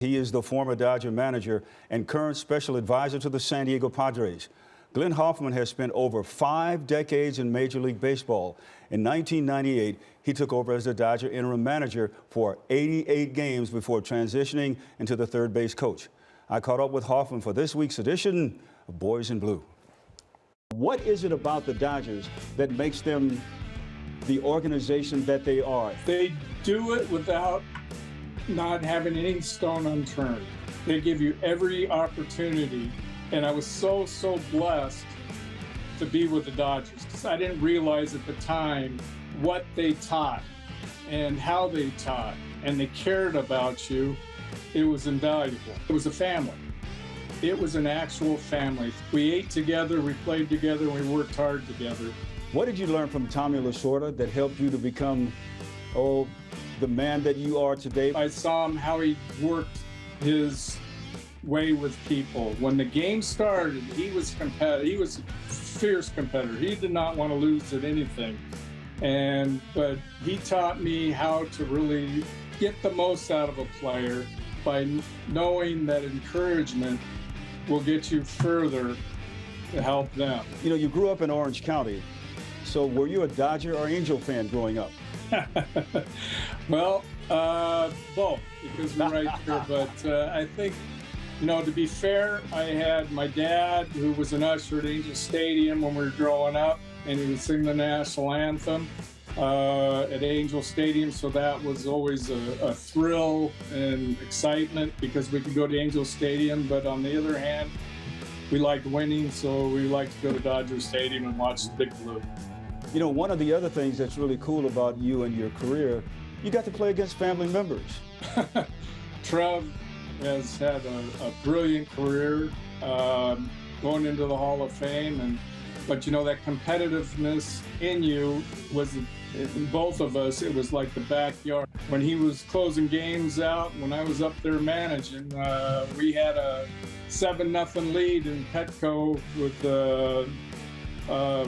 He is the former Dodger manager and current special advisor to the San Diego Padres. Glenn Hoffman has spent over 5 decades in Major League Baseball. In 1998, he took over as the Dodger interim manager for 88 games before transitioning into the third base coach. I caught up with Hoffman for this week's edition of Boys in Blue. What is it about the Dodgers that makes them the organization that they are? They do it without not having any stone unturned. They give you every opportunity. And I was so blessed to be with the Dodgers because I didn't realize at the time what they taught and how they taught, and they cared about you. It was invaluable. It was a family. It was an actual family. We ate together, we played together, we worked hard together. What did you learn from Tommy Lasorda that helped you to become, the man that you are today? I saw him how he worked his way with people. When the game started, he was competitive. He was a fierce competitor. He did not want to lose at anything. But he taught me how to really get the most out of a player by knowing that encouragement will get you further to help them. You know, you grew up in Orange County, so were you a Dodger or Angel fan growing up? Well, both, because we're right here. But I think, to be fair, I had my dad, who was an usher at Angel Stadium when we were growing up, and he would sing the national anthem at Angel Stadium. So that was always a thrill and excitement because we could go to Angel Stadium. But on the other hand, we liked winning, so we liked to go to Dodger Stadium and watch the Big Blue. You know, one of the other things that's really cool about you and your career, you got to play against family members. Trev has had a brilliant career going into the Hall of Fame, but that competitiveness in you was, in both of us, it was like the backyard. When he was closing games out, when I was up there managing, we had a 7-0 lead in Petco with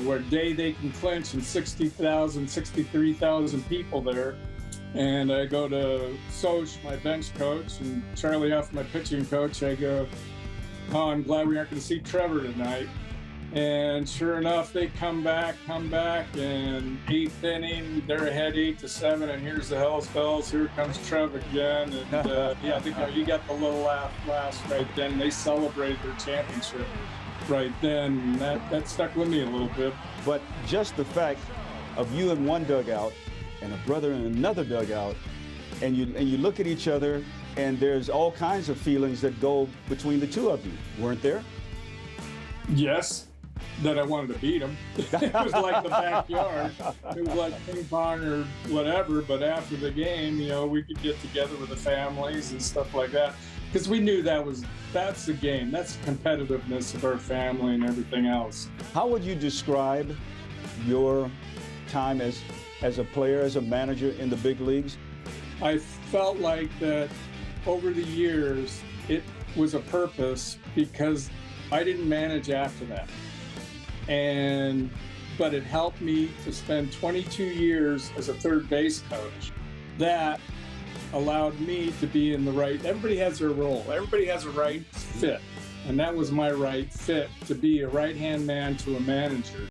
where they can clinch and 63,000 people there. And I go to Soch, my bench coach, and Charlie Huff, my pitching coach. I go, I'm glad we aren't going to see Trevor tonight. And sure enough, they come back, and 8th inning, they're ahead 8-7, and here's the Hells Bells. Here comes Trevor again. And I think you got the little laugh last right then. They celebrated their championship right then. That stuck with me a little bit. But just the fact of you in one dugout and a brother in another dugout, and you look at each other, and there's all kinds of feelings that go between the two of you, weren't there? Yes, that I wanted to beat him. It was like the backyard. It was like ping pong or whatever, but after the game, we could get together with the families and stuff like that, because we knew that's the game. That's the competitiveness of our family and everything else. How would you describe your time as a player, as a manager in the big leagues? I felt like that over the years, it was a purpose because I didn't manage after that. But it helped me to spend 22 years as a third base coach. That allowed me to be in the right, everybody has their role. Everybody has a right fit. And that was my right fit, to be a right-hand man to a manager.